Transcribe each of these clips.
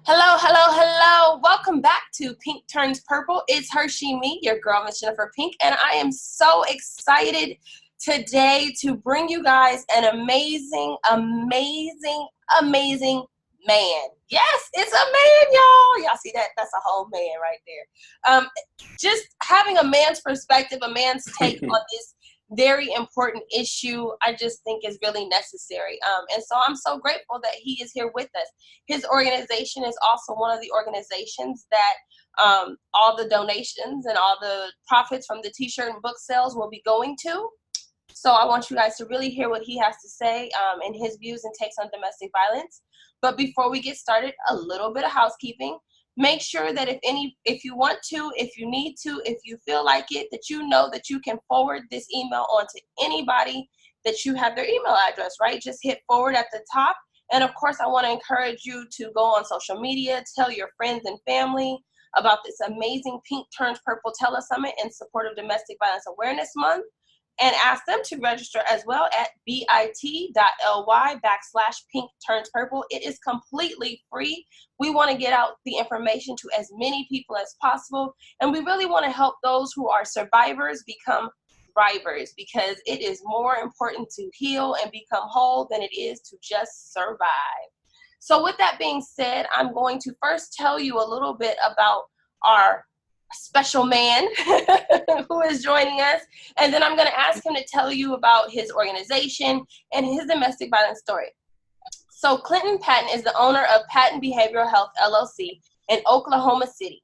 Hello, hello, hello. Welcome back to Pink Turns Purple. It's Hershey, me, your girl, Miss Jennifer Pink, and I am so excited today to bring you guys an amazing, amazing, amazing man. Yes, it's a man, y'all. Y'all see that? That's a whole man right there. Just having a man's perspective, a man's take on this very important issue, I just think is really necessary. And so I'm so grateful that he is here with us. His organization is also one of the organizations that all the donations and all the profits from the t-shirt and book sales will be going to. So I want you guys to really hear what he has to say and his views and takes on domestic violence. But before we get started, a little bit of housekeeping. Make sure that if you want to, if you need to, if you feel like it, that you know that you can forward this email on to anybody that you have their email address, right? Just hit forward at the top. And of course, I want to encourage you to go on social media, tell your friends and family about this amazing Pink Turns Purple Telesummit in support of Domestic Violence Awareness Month, and ask them to register as well at bit.ly/Pink Turns Purple. It is completely free. We want to get out the information to as many people as possible, and we really want to help those who are survivors become thrivers, because it is more important to heal and become whole than it is to just survive. So with that being said, I'm going to first tell you a little bit about our special man who is joining us, and then I'm going to ask him to tell you about his organization and his domestic violence story. So Clinton Patton is the owner of Patton Behavioral Health LLC in Oklahoma City,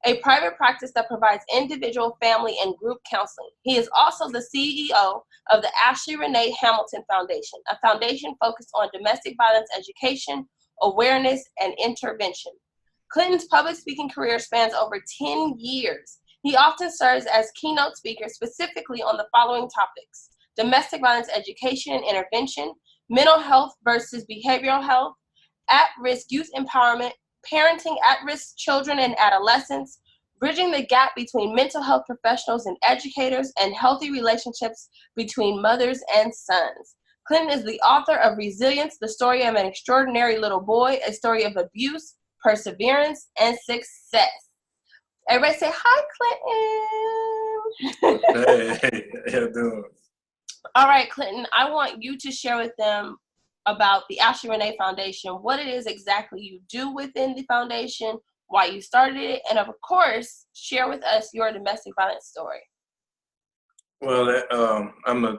a private practice that provides individual, family, and group counseling. He is also the CEO of the Ashley Renee Hamilton Foundation, a foundation focused on domestic violence education, awareness, and intervention. Clinton's public speaking career spans over 10 years. He often serves as keynote speaker specifically on the following topics: domestic violence education and intervention, mental health versus behavioral health, at-risk youth empowerment, parenting at-risk children and adolescents, bridging the gap between mental health professionals and educators, and healthy relationships between mothers and sons. Clinton is the author of Resilience, the Story of an Extraordinary Little Boy, a story of abuse, perseverance, and success. Everybody say, hi, Clinton. Hey, how you doing? All right, Clinton, I want you to share with them about the Ashley Renee Foundation, what it is exactly you do within the foundation, why you started it, and of course, share with us your domestic violence story. Well, I'm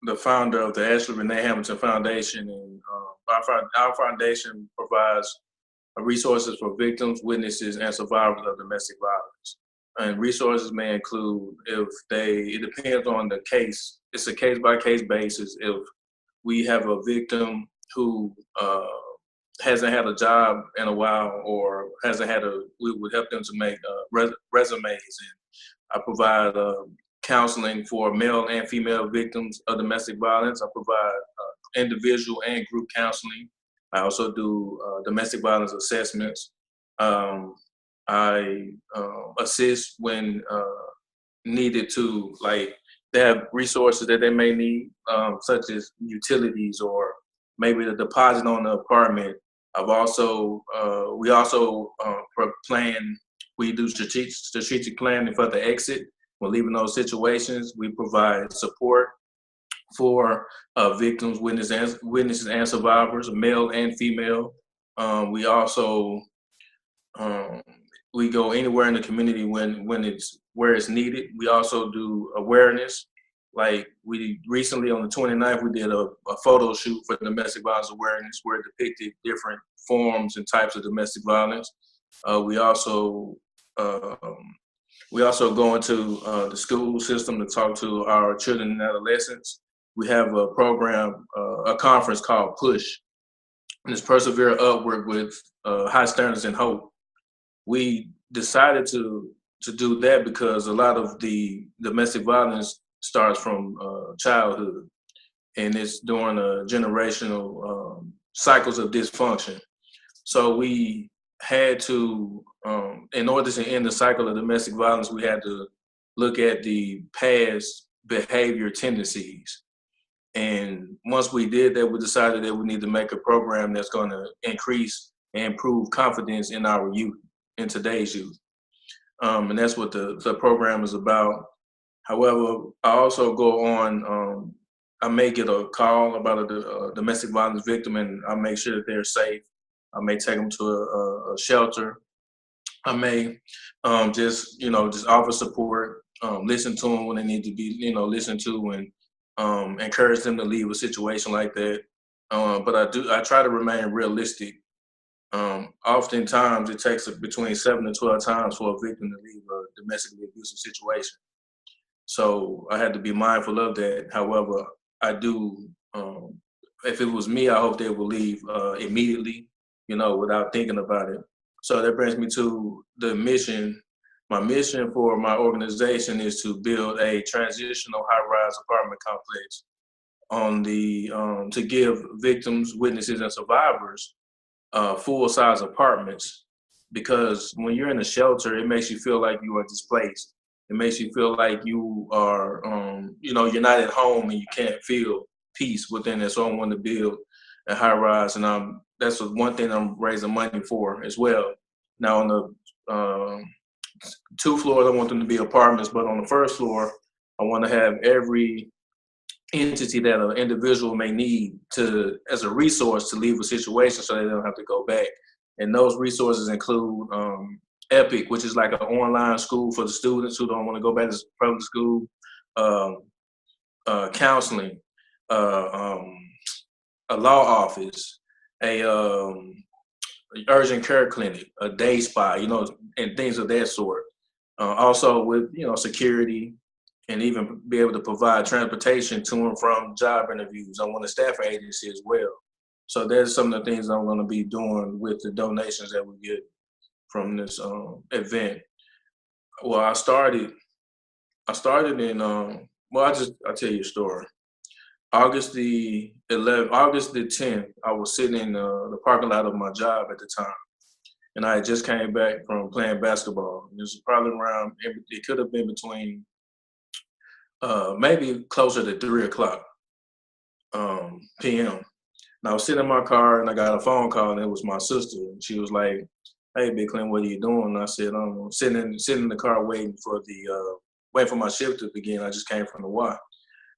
the founder of the Ashley Renee Hamilton Foundation, and our foundation provides resources for victims, witnesses, and survivors of domestic violence. And resources may include, it depends on the case. It's a case-by-case basis. If we have a victim who hasn't had a job in a while, or we would help them to make resumes. And I provide counseling for male and female victims of domestic violence. I provide individual and group counseling. I also do domestic violence assessments. I assist when needed to, like, they have resources that they may need, such as utilities or maybe the deposit on the apartment. We also plan, we do strategic planning for the exit. When leaving those situations, we provide support for victims, witnesses, and survivors, male and female. We also we go anywhere in the community when it's where it's needed. We also do awareness. Like, we recently on the 29th, we did a photo shoot for domestic violence awareness, where it depicted different forms and types of domestic violence. We also go into the school system to talk to our children and adolescents. We have a program, a conference called PUSH, and it's Persevere Upward with High Standards and Hope. We decided to do that because a lot of the domestic violence starts from childhood, and it's during a generational cycles of dysfunction. So we had to, in order to end the cycle of domestic violence, we had to look at the past behavior tendencies. And once we did that, we decided that we need to make a program that's going to increase and improve confidence in our youth, in today's youth. And that's what the program is about. However, I also go on, I may get a call about a domestic violence victim, and I make sure that they're safe. I may take them to a shelter. I may just offer support, listen to them when they need to be, listened to, and encourage them to leave a situation like that. But I try to remain realistic. Oftentimes, it takes between 7 to 12 times for a victim to leave a domestically abusive situation. So I had to be mindful of that. However, I do. If it was me, I hope they would leave immediately, without thinking about it. So that brings me to the mission. My mission for my organization is to build a transitional high-rise apartment complex to give victims, witnesses, and survivors full-size apartments. Because when you're in a shelter, it makes you feel like you are displaced. It makes you feel like you are, you're not at home and you can't feel peace within it. So I want to build a high rise, and that's one thing I'm raising money for as well. Now on the 2 floors, I want them to be apartments, but on the first floor, I want to have every entity that an individual may need as a resource to leave a situation so they don't have to go back. And those resources include EPIC, which is like an online school for the students who don't want to go back to public school, counseling, a law office, a urgent care clinic, a day spa, and things of that sort. Also with, security, and even be able to provide transportation to and from job interviews. I want a staffing agency as well. So there's some of the things I'm going to be doing with the donations that we get from this event. Well, I started in, I'll tell you a story. August the 10th, I was sitting in the parking lot of my job at the time. And I had just came back from playing basketball. It was probably around, it could have been between maybe closer to 3 o'clock p.m. And I was sitting in my car and I got a phone call, and it was my sister. And she was like, "Hey, Big Clint, what are you doing?" And I said, "I'm sitting in the car waiting for my shift to begin. I just came from the Y."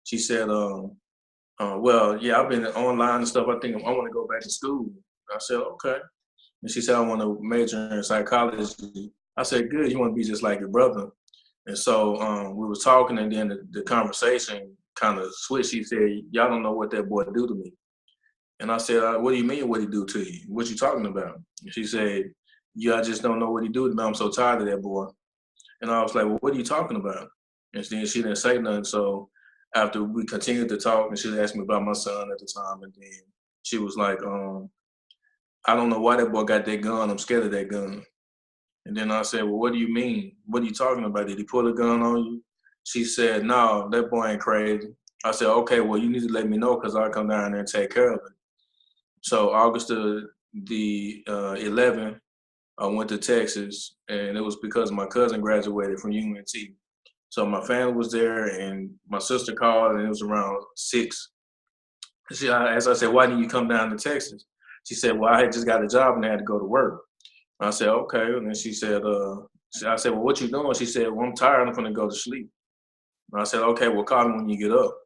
She said, "Well, yeah, I've been online and stuff. I think I want to go back to school." I said, "Okay." And she said, "I want to major in psychology." I said, "Good. You want to be just like your brother." And so we was talking, and then the conversation kind of switched. She said, "Y'all don't know what that boy do to me." And I said, "What do you mean, what he do to you? What you talking about?" And she said, "Yeah, I just don't know what he do to me. I'm so tired of that boy." And I was like, "Well, what are you talking about?" And then she didn't say nothing. So after we continued to talk, and she asked me about my son at the time, and then she was like, "I don't know why that boy got that gun. I'm scared of that gun." And then I said, "Well, what do you mean? What are you talking about? Did he pull a gun on you?" She said, "No, that boy ain't crazy." I said, "Okay, well, you need to let me know because I'll come down there and take care of it." So August the 11th, I went to Texas, and it was because my cousin graduated from UNT. So my family was there, and my sister called, and it was around 6. As I said, "Why didn't you come down to Texas?" She said, "Well, I had just got a job and I had to go to work." I said, "Okay." And then she said, I said, "Well, what you doing?" She said, "Well, I'm tired. I'm going to go to sleep." And I said, "Okay, well, call me when you get up."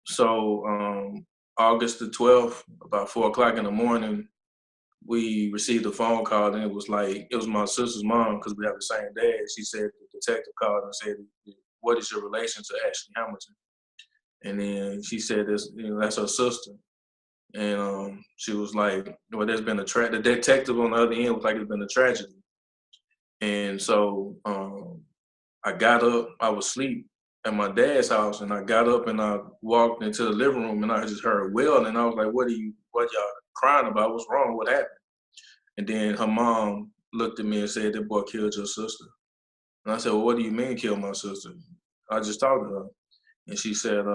So August the 12th, about 4 o'clock in the morning, we received a phone call, and it was my sister's mom because we have the same dad. She said the detective called and said, "What is your relation to Ashley Hamilton?" And then she said, "That's her sister." And she was like, "Well, there's been the detective on the other end was like, it's been a tragedy." And so I got up. I was asleep at my dad's house, and I got up and I walked into the living room, and I just heard wailing, and I was like, what y'all crying about? What's wrong? What happened?" And then her mom looked at me and said, "That boy killed your sister." And I said, "Well, what do you mean kill my sister?" I just talked to her. And she said,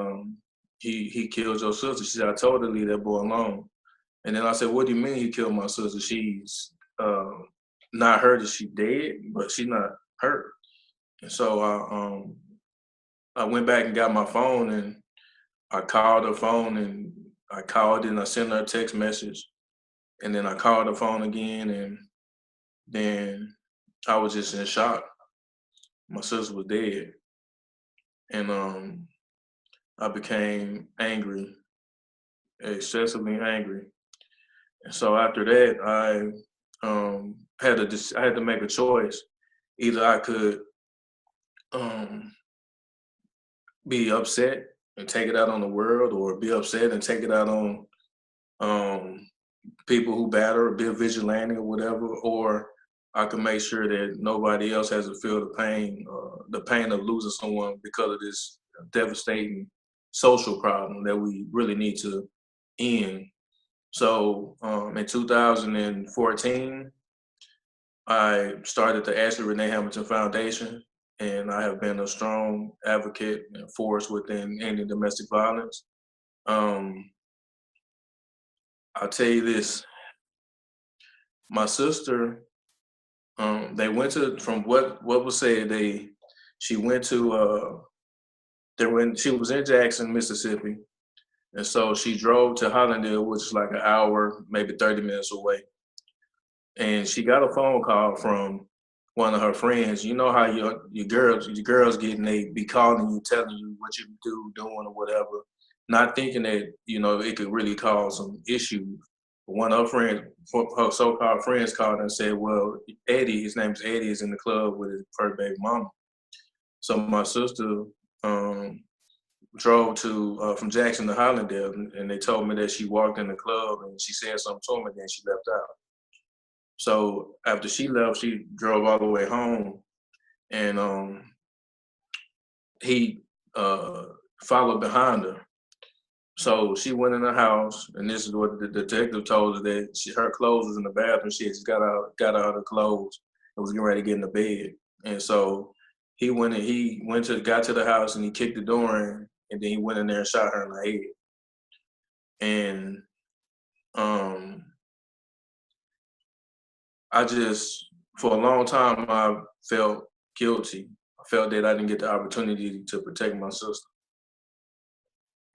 he killed your sister. She said, "I told her to leave that boy alone." And then I said, "What do you mean he killed my sister? She's not hurt that she dead, but she's not hurt." And so I went back and got my phone, and I called her phone, and I called and I sent her a text message. And then I called the phone again, and then I was just in shock. My sister was dead, and I became angry, excessively angry. And so after that, I had to make a choice. Either I could um, be upset and take it out on the world, or be upset and take it out on um, people who battle, or be a vigilante or whatever, or I can make sure that nobody else has to feel the pain of losing someone because of this devastating social problem that we really need to end. So in 2014, I started the Ashley Renee Hamilton Foundation, and I have been a strong advocate and force within ending domestic violence. Um, I'll tell you this: my sister, they went to, from what was said, she went to she was in Jackson, Mississippi, and so she drove to Hollandale, which is like an hour, maybe 30 minutes away. And she got a phone call from one of her friends. You know how your girls get, and they be calling you, telling you what you do, doing, or whatever, not thinking that it could really cause some issues. One of her so-called friends called and said, "Well, Eddie, his name's Eddie, is in the club with his first baby mama." So my sister um, drove to from Jackson to Hollandale, and they told me that she walked in the club and she said something to him, and then she left out. So after she left, she drove all the way home, and he uh, followed behind her. So she went in the house, and this is what the detective told her, that her clothes was in the bathroom. She had just got out her clothes and was getting ready to get in the bed. And so got to the house, and he kicked the door in, and then he went in there and shot her in the head. And um, I just, for a long time, I felt guilty. I felt that I didn't get the opportunity to protect my sister.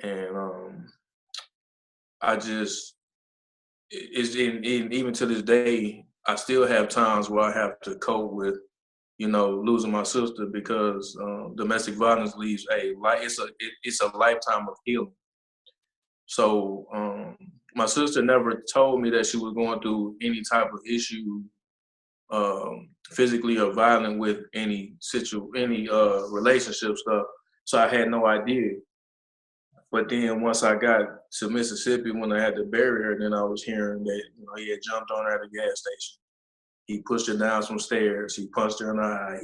And I just, even to this day, I still have times where I have to cope with, losing my sister, because domestic violence leaves it's a lifetime of healing. So my sister never told me that she was going through any type of issue, physically or violent, with any relationship stuff. So I had no idea. But then once I got to Mississippi, when I had to bury her, then I was hearing that he had jumped on her at a gas station. He pushed her down some stairs. He punched her in the eye.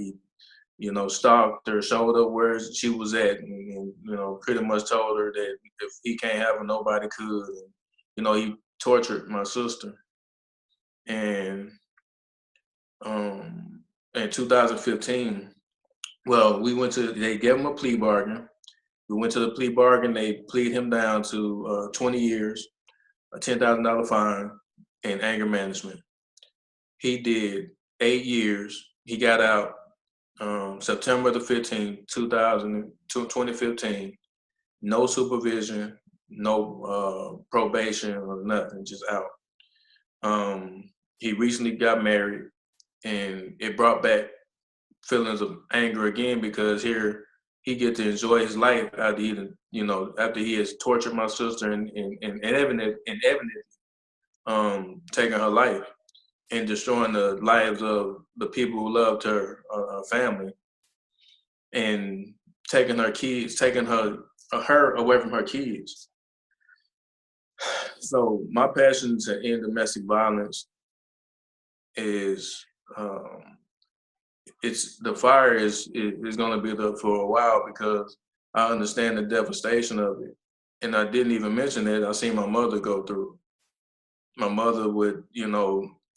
He stalked her, showed her where she was at, and pretty much told her that if he can't have her, nobody could. And, he tortured my sister. And in 2015, well, they gave him a plea bargain. We went to the plea bargain. They plead him down to 20 years, a $10,000 fine, and anger management. He did 8 years. He got out September the 15th, 2015. No supervision, no probation or nothing, just out. He recently got married, and it brought back feelings of anger again, because here he get to enjoy his life after he has tortured my sister and evidently taking her life and destroying the lives of the people who loved her family, and taking her away from her kids. So my passion to end domestic violence is the fire is going to be there for a while, because I understand the devastation of it. And I didn't even mention that I seen my mother go through. My mother would,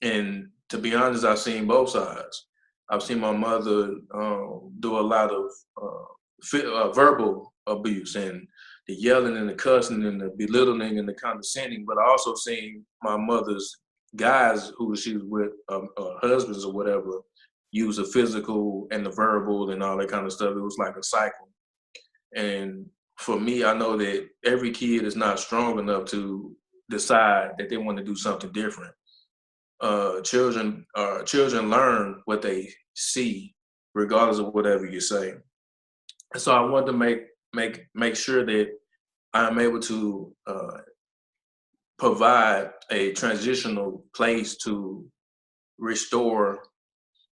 and to be honest, I've seen both sides. I've seen my mother do a lot of verbal abuse, and the yelling and the cussing and the belittling and the condescending, but I also seen my mother's guys who she was with, husbands or whatever, use the physical and the verbal and all that kind of stuff. It was like a cycle. And for me, I know that every kid is not strong enough to decide that they want to do something different. Children learn what they see, regardless of whatever you say. So I wanted to make sure that I'm able to provide a transitional place to restore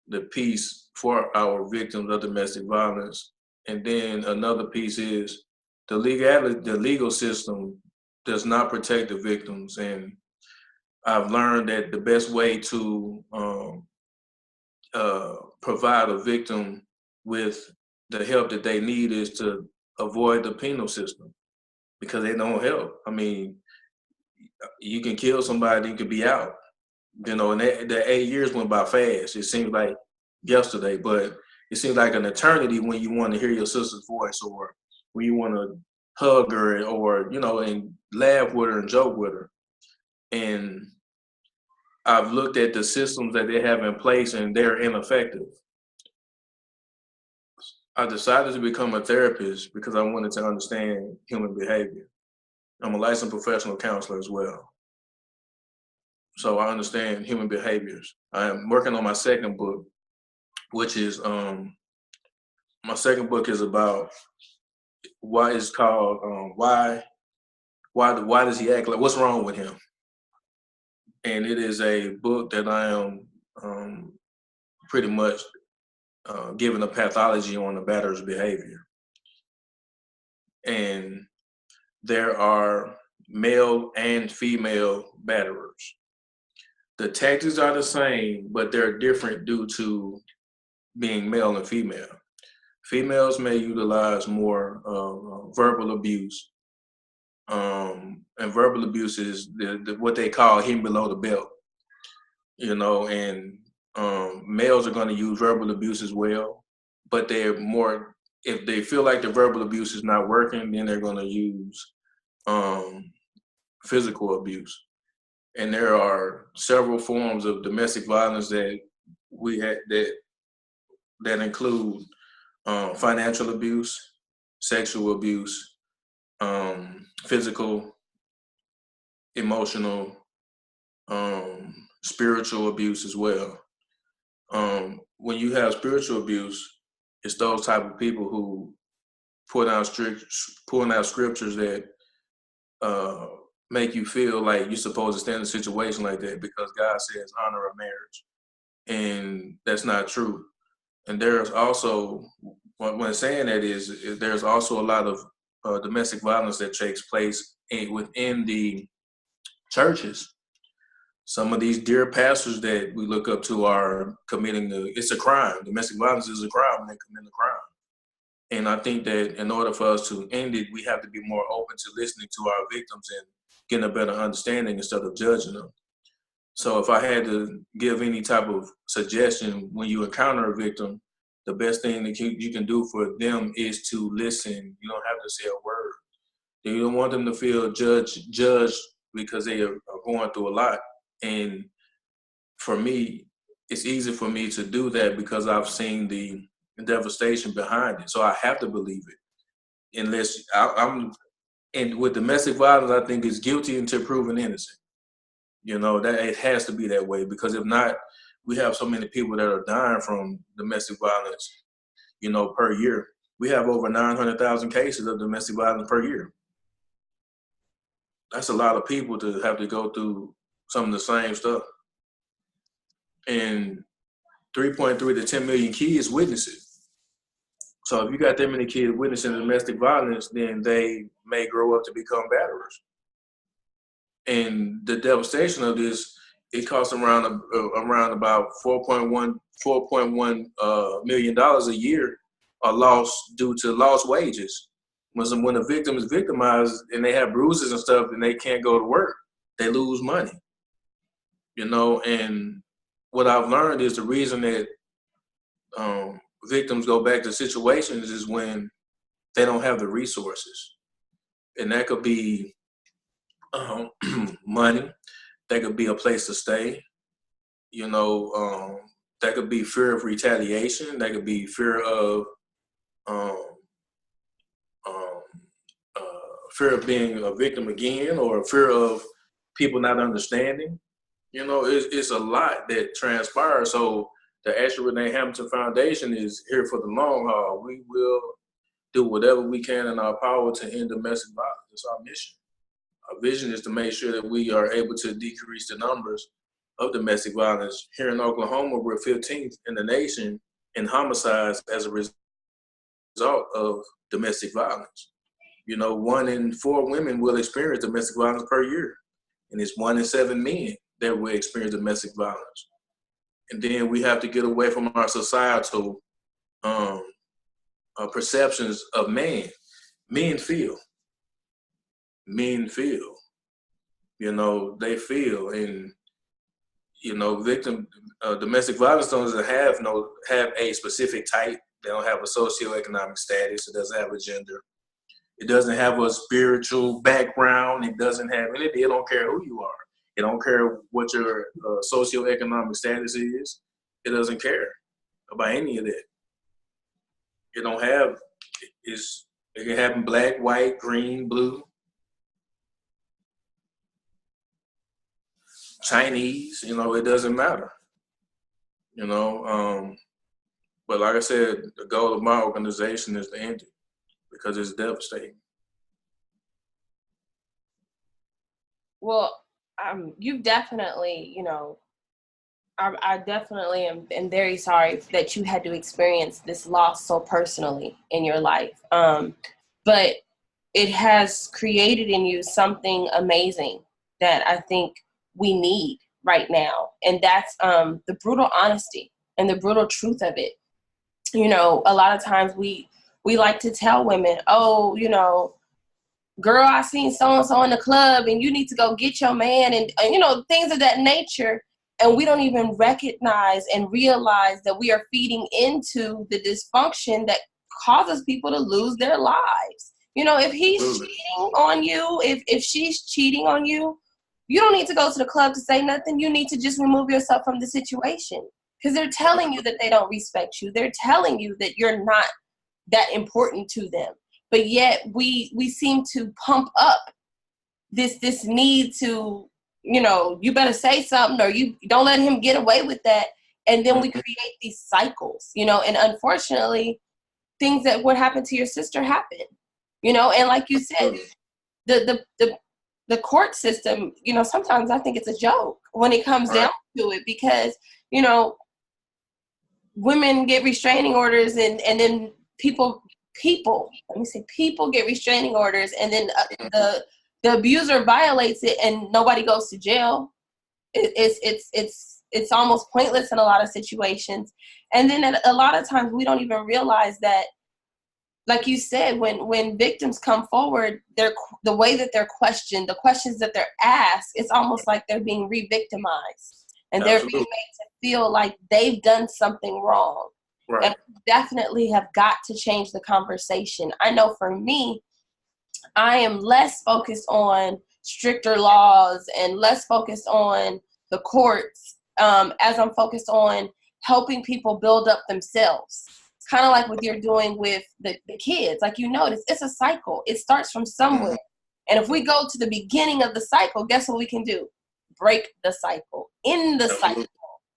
the peace for our victims of domestic violence. And then another piece is the legal system does not protect the victims. And I've learned that the best way to provide a victim with the help that they need is to avoid the penal system, because they don't help. I mean, you can kill somebody, you could be out. You know, and the 8 years went by fast. It seems like yesterday, but it seems like an eternity when you want to hear your sister's voice, or when you want to hug her, or, you know, and laugh with her and joke with her. And I've looked at the systems that they have in place, and they're ineffective. I decided to become a therapist because I wanted to understand human behavior. I'm a licensed professional counselor as well. So I understand human behaviors. I am working on my second book, which is my second book is about why it's called why does he act like, what's wrong with him? And it is a book that I am pretty much giving a pathology on the batter's behavior. And there are male and female batterers. The tactics are the same, but they're different due to being male and female. Females may utilize more verbal abuse, and verbal abuse is what they call hitting below the belt, you know, and males are going to use verbal abuse as well, but they're more, if they feel like the verbal abuse is not working, then they're going to use physical abuse. And there are several forms of domestic violence that we had that include financial abuse, sexual abuse, physical, emotional, spiritual abuse as well. When you have spiritual abuse, it's those type of people who pulling out scriptures that make you feel like you're supposed to stay in a situation like that because God says honor a marriage, and that's not true. And there's also, when saying that is there's also a lot of domestic violence that takes place within the churches. Some of these dear pastors that we look up to are committing it's a crime. Domestic violence is a crime when they commit a crime. And I think that in order for us to end it, we have to be more open to listening to our victims and getting a better understanding instead of judging them. So if I had to give any type of suggestion when you encounter a victim, the best thing that you can do for them is to listen. You don't have to say a word. You don't want them to feel judged because they are going through a lot. And for me, it's easy for me to do that because I've seen the devastation behind it. So I have to believe it. Unless and with domestic violence, I think it's guilty until proven innocent. You know, that it has to be that way, because if not, we have so many people that are dying from domestic violence, you know, per year. We have over 900,000 cases of domestic violence per year. That's a lot of people to have to go through some of the same stuff. And 3.3 to 10 million kids witness it. So if you got that many kids witnessing domestic violence, then they may grow up to become batterers. And the devastation of this, it costs around about $4.1 million a year are lost due to lost wages. When a victim is victimized and they have bruises and stuff and they can't go to work, they lose money. You know, and what I've learned is the reason that victims go back to situations is when they don't have the resources. And that could be money, that could be a place to stay, you know, that could be fear of retaliation, that could be fear of fear of being a victim again, or fear of people not understanding. You know, it's a lot that transpires. So the Ashley Renee Hamilton Foundation is here for the long haul. We will do whatever we can in our power to end domestic violence. It's our mission. Our vision is to make sure that we are able to decrease the numbers of domestic violence. Here in Oklahoma, we're 15th in the nation in homicides as a result of domestic violence. You know, 1 in 4 women will experience domestic violence per year, and it's 1 in 7 men that will experience domestic violence. And then we have to get away from our societal perceptions of men. Men feel. Men feel. You know, they feel, and you know, domestic violence doesn't have a specific type. They don't have a socioeconomic status. It doesn't have a gender. It doesn't have a spiritual background. It doesn't have anything. It don't care who you are. It don't care what your socioeconomic status is. It doesn't care about any of that. It don't have. It can happen black, white, green, blue, Chinese. You know, it doesn't matter. You know, but like I said, the goal of my organization is to end it because it's devastating. Well, you've definitely, I definitely am very sorry that you had to experience this loss so personally in your life. But it has created in you something amazing that I think we need right now. And that's the brutal honesty and the brutal truth of it. You know, a lot of times we like to tell women, oh, girl, I seen so-and-so in the club and you need to go get your man and things of that nature. And we don't even recognize and realize that we are feeding into the dysfunction that causes people to lose their lives. You know, if he's cheating on you, if she's cheating on you, you don't need to go to the club to say nothing. You need to just remove yourself from the situation because they're telling you that they don't respect you. They're telling you that you're not that important to them. But yet we seem to pump up this need to, you better say something or you don't let him get away with that. And then we create these cycles, and unfortunately things that would happen to your sister happen, and like you said, the court system, sometimes I think it's a joke when it comes down to it because, women get restraining orders and then people get restraining orders and then the abuser violates it and nobody goes to jail. It's almost pointless in a lot of situations. And then a lot of times we don't even realize that, like you said, when victims come forward, the way that they're questioned, the questions that they're asked, it's almost like they're being re-victimized. And they're being made to feel like they've done something wrong. Right. And we definitely have got to change the conversation. I know for me, I am less focused on stricter laws and less focused on the courts as I'm focused on helping people build up themselves. Kind of like what you're doing with the kids. Like you notice, it's a cycle. It starts from somewhere. And if we go to the beginning of the cycle, guess what we can do? Break the cycle, end the cycle.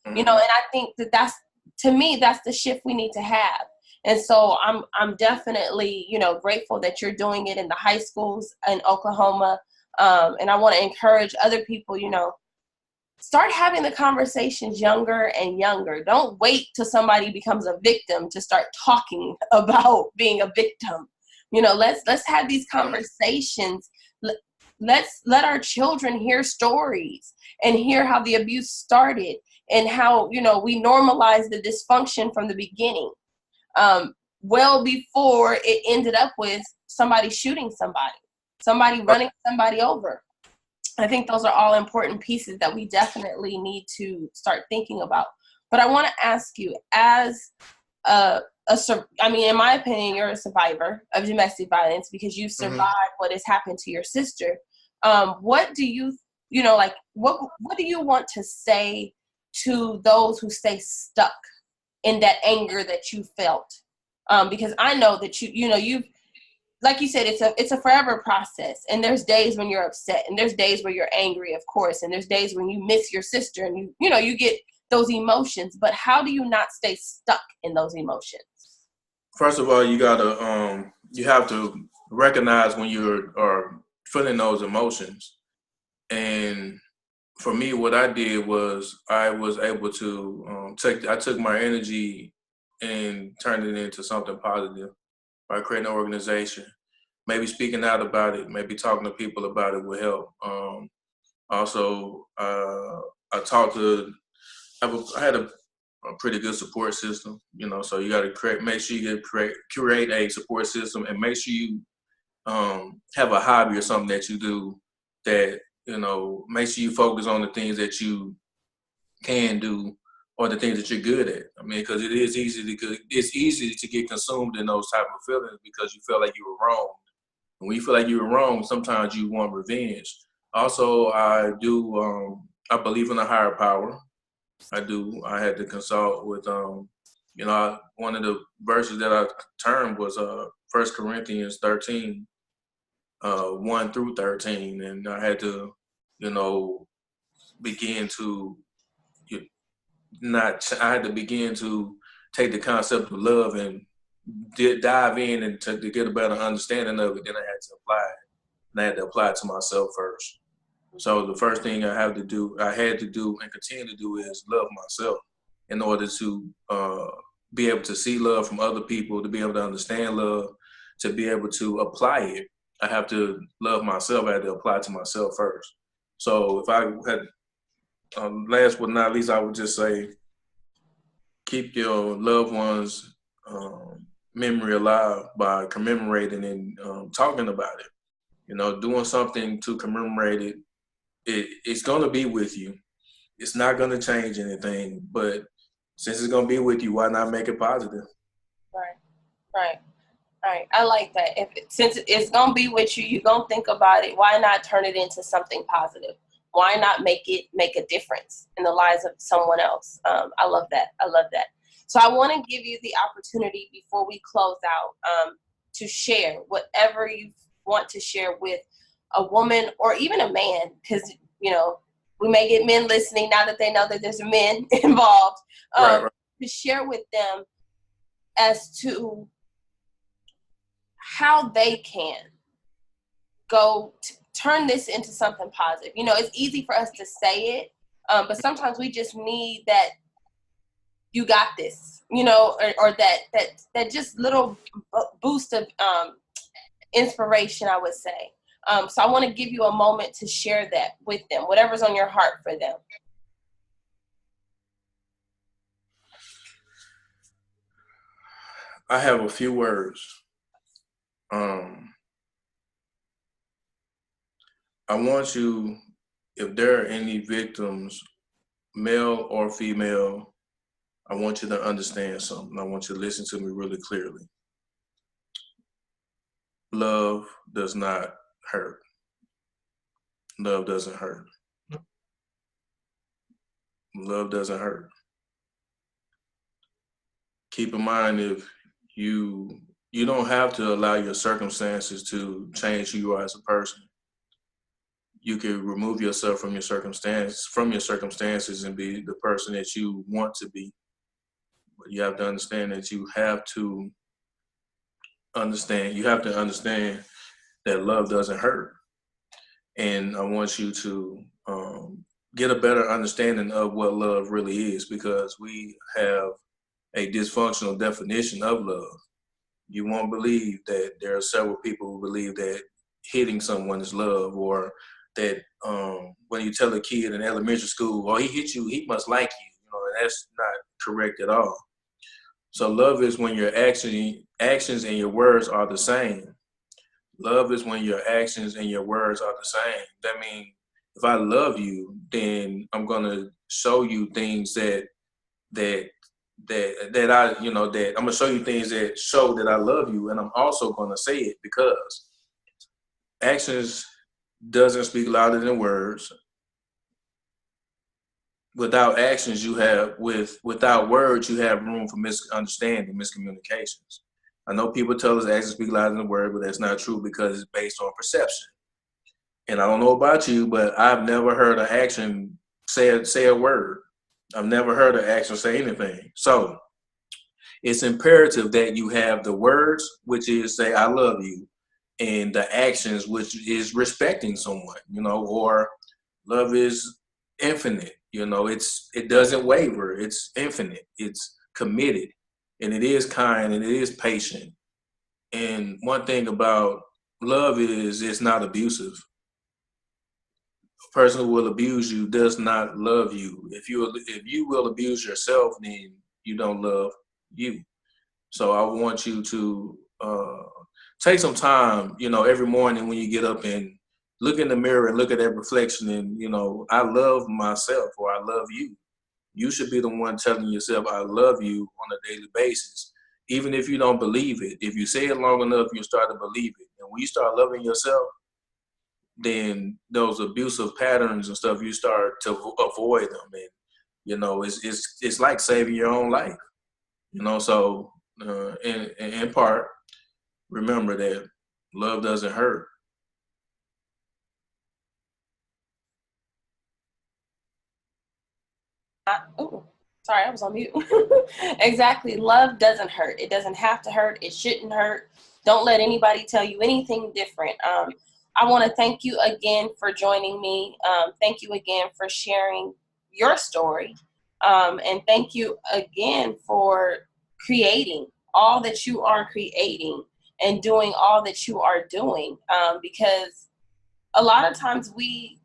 And I think that's, to me, that's the shift we need to have. And so I'm definitely, grateful that you're doing it in the high schools in Oklahoma. And I want to encourage other people, start having the conversations younger and younger. Don't wait till somebody becomes a victim to start talking about being a victim. Let's have these conversations. Let our children hear stories and hear how the abuse started and how, we normalized the dysfunction from the beginning, well before it ended up with somebody shooting somebody running somebody over. I think those are all important pieces that we definitely need to start thinking about. But I want to ask you, as in my opinion, you're a survivor of domestic violence because you survived what has happened to your sister. What do you, what do you want to say to those who stay stuck in that anger that you felt? Because I know that like you said, it's a forever process. And there's days when you're upset, and there's days where you're angry, of course, and there's days when you miss your sister, and you get those emotions. But how do you not stay stuck in those emotions? First of all, you have to recognize when you are feeling those emotions. And for me, what I did was I was able to I took my energy and turned it into something positive by creating an organization. Maybe speaking out about it, maybe talking to people about it will help. Also, I talked to, I had a pretty good support system, so you got to make sure you curate a support system, and make sure you have a hobby or something that you do that, make sure you focus on the things that you can do or the things that you're good at. I mean, because it's easy to get consumed in those type of feelings because you feel like you were wrong. And when you feel like you were wrong, sometimes you want revenge. Also, I believe in a higher power. I do. I had to consult with, one of the verses that I termed was 1 Corinthians 13, 1 through 13. And I had to, begin to I had to begin to take the concept of love and dive in and to get a better understanding of it. Then I had to apply it. And I had to apply it to myself first. So the first thing I had to do and continue to do is love myself in order to be able to see love from other people, to be able to understand love, to be able to apply it. I have to love myself. I had to apply it to myself first. So if I had, last but not least, I would just say, keep your loved ones' memory alive by commemorating and talking about it. Doing something to commemorate it. It's going to be with you. It's not going to change anything, but since it's going to be with you, why not make it positive? Right. I like that. Since it's going to be with you, you're going to think about it. Why not turn it into something positive? Why not make a difference in the lives of someone else? I love that. So I want to give you the opportunity before we close out to share whatever you want to share with a woman or even a man, because we may get men listening now that they know that there's men involved. Right. To share with them as to how they can go to turn this into something positive. It's easy for us to say it, but sometimes we just need that you got this, or that just little boost of inspiration, I would say. So I want to give you a moment to share that with them, whatever's on your heart for them. I have a few words. I want you, if there are any victims, male or female, I want you to understand something. I want you to listen to me really clearly. Love does not hurt. Love doesn't hurt. Love doesn't hurt. Keep in mind, if you don't have to allow your circumstances to change who you are as a person. You can remove yourself from your circumstances and be the person that you want to be. But you have to understand that you have to understand that love doesn't hurt. And I want you to get a better understanding of what love really is, because we have a dysfunctional definition of love. You won't believe that there are several people who believe that hitting someone is love, or that when you tell a kid in elementary school, oh, he hit you, he must like you. That's not correct at all. So love is when your actions and your words are the same. Love is when your actions and your words are the same. That means if I love you, then I'm gonna show you things that I'm gonna show you things that show that I love you, and I'm also gonna say it, because actions doesn't speak louder than words. Without actions, without words, you have room for misunderstanding, miscommunications. I know people tell us actions speak louder than the word, but that's not true because it's based on perception. And I don't know about you, but I've never heard an action say a word. I've never heard an action say anything. So it's imperative that you have the words, which is say I love you, and the actions, which is respecting someone, or love is infinite. It doesn't waver. It's infinite. It's committed, and it is kind, and it is patient. And one thing about love is it's not abusive. A person who will abuse you does not love you. If you will abuse yourself, then you don't love you. So I want you to take some time, every morning when you get up and look in the mirror and look at that reflection and, I love myself or I love you. You should be the one telling yourself, I love you on a daily basis. Even if you don't believe it, if you say it long enough, you start to believe it. And when you start loving yourself, then those abusive patterns and stuff, you start to avoid them. And, it's like saving your own life, so in part, remember that love doesn't hurt. Oh, sorry, I was on mute. Exactly. Love doesn't hurt. It doesn't have to hurt. It shouldn't hurt. Don't let anybody tell you anything different. I want to thank you again for joining me. Thank you again for sharing your story. And thank you again for creating all that you are creating and doing all that you are doing. Because a lot of times we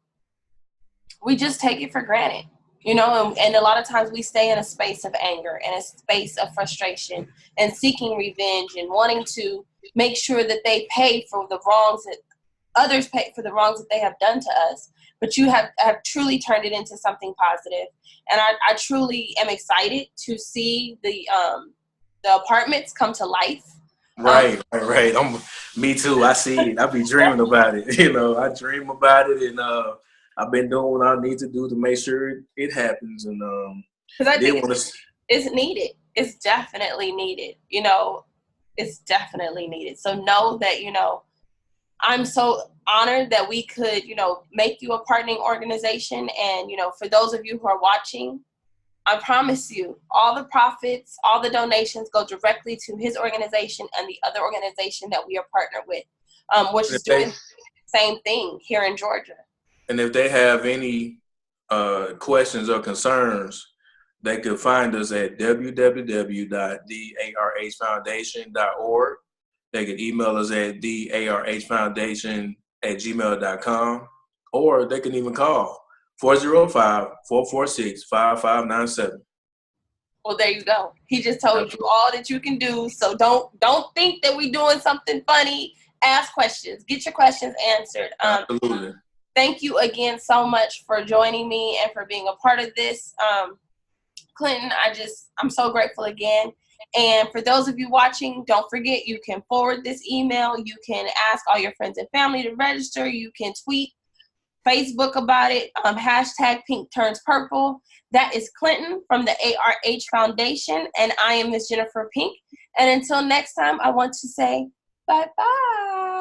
just take it for granted, and a lot of times we stay in a space of anger and a space of frustration and seeking revenge and wanting to make sure that they pay for the wrongs that others pay for the wrongs that they have done to us. But you have truly turned it into something positive. And I truly am excited to see the apartments come to life. Right. Me too. I see it. I be dreaming about it. I dream about it, and I've been doing what I need to do to make sure it happens. And because I think it's needed. It's definitely needed. It's definitely needed. So know that I'm so honored that we could make you a partnering organization. And for those of you who are watching, I promise you, all the profits, all the donations go directly to his organization and the other organization that we are partnered with, which is doing the same thing here in Georgia. And if they have any questions or concerns, they could find us at www.thearhfoundation.org. They can email us at thearhfoundation@gmail.com, or they can even call 405-446-5597. Well, there you go. He just told you all that you can do. So don't think that we're doing something funny. Ask questions. Get your questions answered. Absolutely. Thank you again so much for joining me and for being a part of this. Clinton, I'm so grateful again. And for those of you watching, don't forget, you can forward this email. You can ask all your friends and family to register. You can tweet, Facebook about it, hashtag Pink Turns Purple. That is Clinton from the ARH Foundation, and I am Miss Jennifer Pink. And until next time, I want to say bye-bye.